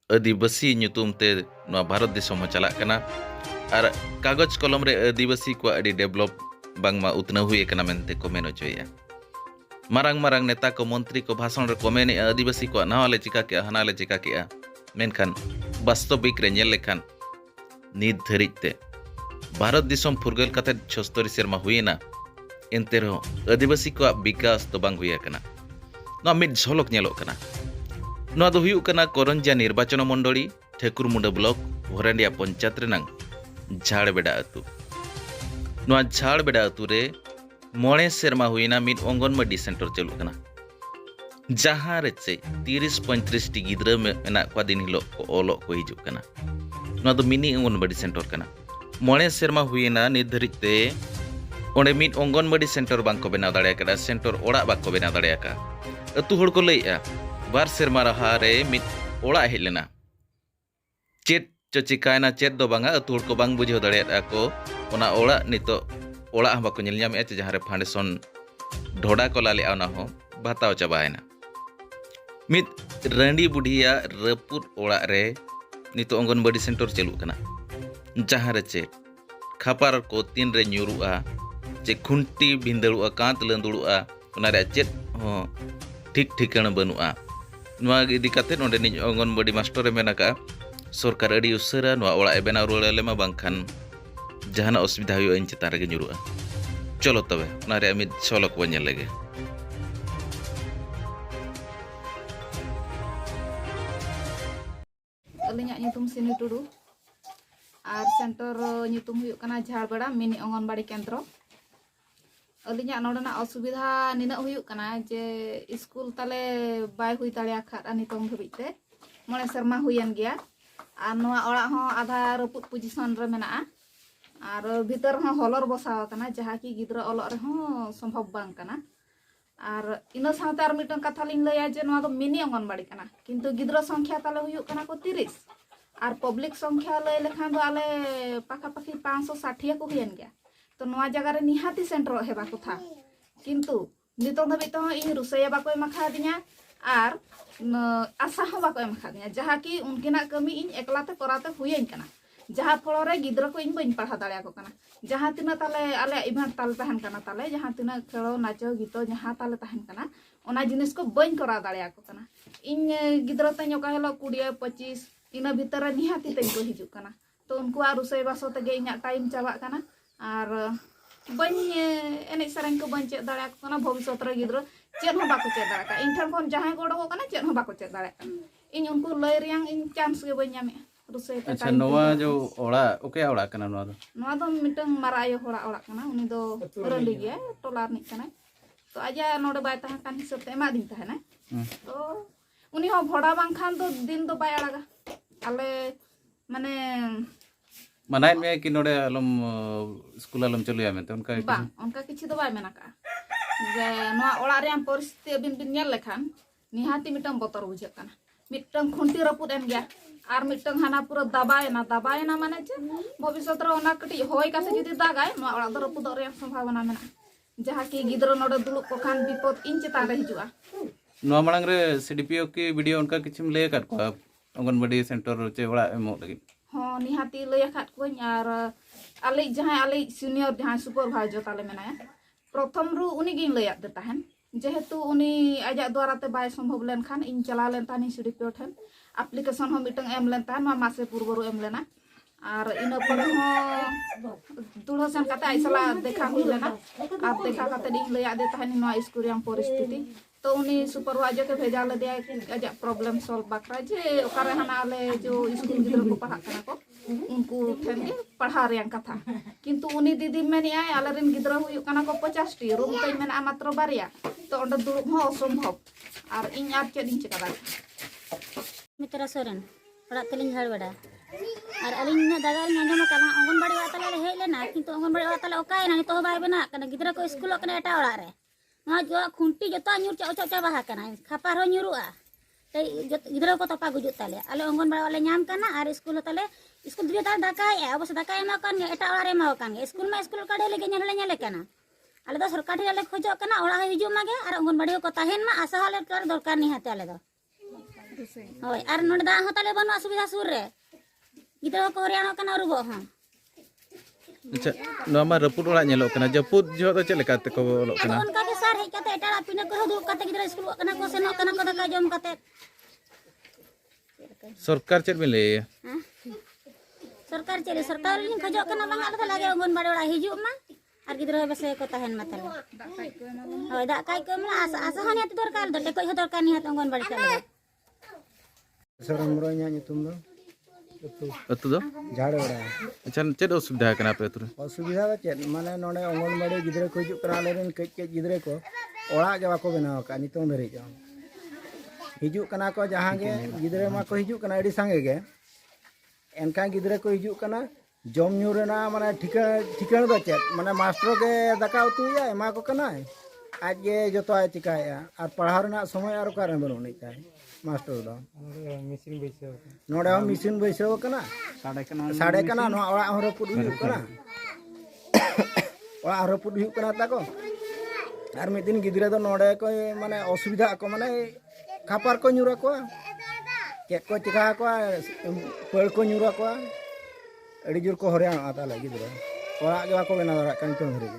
आदिवासी nyutum te no Bharat दिसम चला कना और कागज कलम रे आदिवासी को अड़ी डेवलप बांगमा उतना हुए कना मेनते को मेनो चोया मारंग मारंग नेता को मंत्री को भाषण रे को मेने आदिवासी को नाले चिका के हनाले चिका के मेनखान वास्तविक रे नेल लेखान नित धरिते भारत दिसम फुरगल कते 76 सेरमा हुएना एनते रहो आदिवासी को विकास तो बांग हुए कना नो मिड झलक नेलो कना नो दो हुयु कना करंजा निर्वाचन मंडली ठेकुरमुंडा ब्लॉक भोरांडिया पंचायत रेनांग झाड़बेड़ा अतु नो झाड़बेड़ा अतु रे मोणे सेरमा हुईना मिड अंगनवाड़ी सेंटर चलु कना जहां रे चे 30-35 टी गिद्रा मेना को दिन हिलो को ओलो को हिजु कना नो दो मिनी अंगनवाड़ी सेंटर कना मोणे सेरमा हुईना निर्धारित ओंडे मिड अंगनवाड़ी सेंटर बांको बेना दाड़े कदा सेंटर ओड़ा बाको बेना दाड़े का अतु होड़ को लैया बार सेरमा रहा रे मिड ओड़ा हेलेना चेत चिकायना चेत दो बांगा अतु होड़ को बांग बुझो दाड़े को ओना ओड़ा नितो ओड़ा हम बाको नेल ᱧᱟᱢᱮ जहां रे फाउंडेशन ढोडा को लाले आना हो भाताव चाबायना मिद रंडी बुढ़िया रपुट ओड़ा रे नितो अंगनवाड़ी सेंटर चलु कना जहां रे चे खापार को तीन रे न्यूरुआ चे खुंटी भिंदड़ुआ कांत लंदुड़ुआ ओना रे चेत हो ठीक ठिकाना बनुआ नुआ इदी काते नोंडे नि अंगनवाड़ी मास्टर रे मेनाका सरकार अड़ी उसरा नुआ ओड़ा ए बेना रुड़ा लेमा बांखान जहाना असुविधा हुई इन चितान रे ᱧᱩᱨᱩᱜᱼᱟ चलो तबे ओना रे मिद झलक बन नेल लेगे अलिᱧᱟᱜ ᱧᱩᱛᱩᱢ सिनी टुडू और सेंटर ᱧᱩᱛᱩᱢ हुयुग कना झाड़बेड़ा मिनी अंगनवाड़ी केंद्र अलिᱧᱟᱜ नोडना असुविधा निना हुयुग कना जे स्कूल ताले बाय हुई दाड़िया खादा नितों धबिते मोणे शर्मा हुयन गया और नोआ ओड़ा हो आधा रपुट पोजीशन रे मेना और भीतर हो हॉलर बसाव कना जहाँ की गिद्रा ओलो रे हो संभव बांग कना और इना साथे आर मिटन कथा लिन लया जे नोआ दो मिनी अंगनवाड़ी कना किंतु गिद्रा संख्या ताले हुयुग कना को 30 और पब्लिक संख्या लय लेखान दो आले पाखा पाखी 560 को हुयन गया तो नोआ जगह रे निहाती सेंटर हेबा को था किंतु नितों धबित हो इन रुसैया बाको एमा दिया और आशा हो बाको एमा दिया जहाँ की उनकिना कमी इन एकलाते कराते हुयन कना जहाँ फल गिद्रा को इन बन पढ़ा दाड़ा को कना जहाँ तीना ताले आले इवेंट ताले तहन कना ताले जहाँ तीना खेलो नाचो गीतो जहाँ ताले तहन कना ओना जिनिस को बन करा दाड़ा को कना इन गिद्रा ते का हेलो 20-25 इना भीतर निहाती ते को हिजु कना तो उनको आ रुसै बासो तगे इना टाइम चाबा कना और बन एने सरंग को बन चेक दाड़ा को कना भविष्यत रे गिद्रा चेक हो बाको चेक दाड़ा का इन ठन कोन जहाँ गोडो को कना चेक हो बाको चेक दाड़ा का इन उनको लय रियांग इन चांस के बन ᱧᱟᱢᱮ अच्छा नोवा जो ओड़ा ओके ओड़ा कना नोवा दो मिटंग मारायो होड़ा ओड़ा कना उनी दो रंडी गया टोला नि कना तो आजा नोडे बाय तहा कान हिसाब ते एमा दिन तहना तो उनी हो भोड़ा बांग खान तो दिन दो बाय आड़ागा आले माने मनाइन में कि नोडे अलम स्कूल अलम चलुया में उनका किछि दो बाय मेना का जे नोआ ओड़ा रे परिस्थिति अबिन बिन नेल लेखान निहाती मिटंग बतर बुझे कना मिटंग खुंटी रपुद एन गया और मिटंग हाना पूरा दबायना माने जे भविष्यत रे ओना कटी होय कासे जदी दागाय नो ओड़ा दो रपुद रे संभावना मेना जहाँ की गिद्रो नोडे दुलुक को खान विपद इन चिता रे हिजुआ नो मांग रे सीडीपीओ की वीडियो उनका किछम ले काट को अंगनवाड़ी सेंटर चे ओड़ा एमो लगी हां निहाती ले खाट कोኝ और आले जहाँ आले सीनियर जहाँ सुपरवाइजर ताले मेनाया प्रथम रु उनी गिन ले दे ताहन जेहेतु उनी आजा द्वारा ते बाय संभव लेन खान इन चला लेन तानी सीडीपीओ ठन एप्लीकेशन हो मिटंग एम लेन तान मासे पूर्वरु एम लेना और इन पर हो दुलो सन कते आइसला देखा हुई लेना आप देखा कते दिन ले दे तानी नो स्कूल रियां परिस्थिति तो उनी सुपरवाइजर के भेजा ले दिया आजा प्रॉब्लम सॉल्व बाकरा जे ओकारे हना आले जो स्कूल गिद्रा को पढ़ा कना को उनको ठन के पढ़ा रियां कथा किंतु उनी दीदी मेनी आय आले रेन गिद्रा हुई कना को 50 टी रूम तई मेना मात्र बारिया तो ओंडे दुलुक हो असंभव और इन आर चेदिन चिका दाड़ा मित्रा सोरेन ओड़ा तलिंग झाड़बेड़ा और अलिंग दादा आंजम कना अंगनवाड़ी वाताले हेज लेना किंतु अंगनवाड़ी वाताले ओकायना नितो बाय बना कना गिद्रा को स्कूल कना एटा ओड़ा रे नो जो खुंटी जतो ᱧᱩᱨ चाबा कना खापार हो ᱧᱩᱨᱩᱜᱼᱟ ते गिद्रा को तपा गुजुत ताले आले अंगनवाड़ी वाले ᱧᱟᱢ कना और स्कूल ताले स्कूल दिए ताले दाकाय अवश्य दाकाय मा कान एटा ओड़ा रे मा कान स्कूल में स्कूल का डेले नेले कना आले दो सरकार ठेले खोजो कना ओड़ा हिजु मागे और अंगनवाड़ी को ताहेन मा आशा हाले कर दरकार नि हाते आले दो होय आर नोडे दा हो ताले बनु सुविधा सुर रे गिद्रा को हरियाणा कना रुबो हां अच्छा नोमा रपुट ओड़ा ñelok kana japut jo to चले काते को ओलok kana उनका के सार हेज कते एटाड़ा पिना को दुब कते गिद्रा स्कूल कना को सेनो कना को दाका जम कते सरकार चेत बिन ले सरकार चले सरकार लिन खजो कना बांगा तो लागे अंगनबाड़ी ओड़ा हिजु मा आर गिद्रा बसे को तहन मा तले होय दा काई को मा आसा आसा हनी अति दरकार दो टेको हो दरकार नि हात अंगनबाड़ी चले सरम रोnya nyutum do अतु दो झाड़वड़ा अच्छा चेत असुविधा kana पे तुरे असुविधा दो चेत माने नोडे अंगनबाड़ी गिद्रे को हिजुग कना लेन कच कच गिद्रे को ओड़ा गे बाको बनाव का नितों धरि जो हिजुग कना को जहां गे गिद्रे मा को हिजुग कना एडी संगे गे एनका गिद्रे को हिजुग कना जम न्यू रेना माने ठिकाना दो चेत माने मास्टर के दाका उतुया एमा को कना आज गे जतो आय चिकाया आर पढ़ाव रेना समय आर कारे बनुनी ताय मास्टर दो नोडे मिसिन बैसाव कना साड़े कना नो ओड़ा रपुद हुयुग कना ओड़ा रपुद हुयुग कना ताको आर मिद दिन गिद्रे दो नोडे को माने असुविधा को माने खापार को न्यूरा को चेक को चिका को पेड़ को न्यूरा को अड़ी जोर को हरियाणा ताले गिद्रे ओड़ा गे बाको बेना दरा कान तो धरि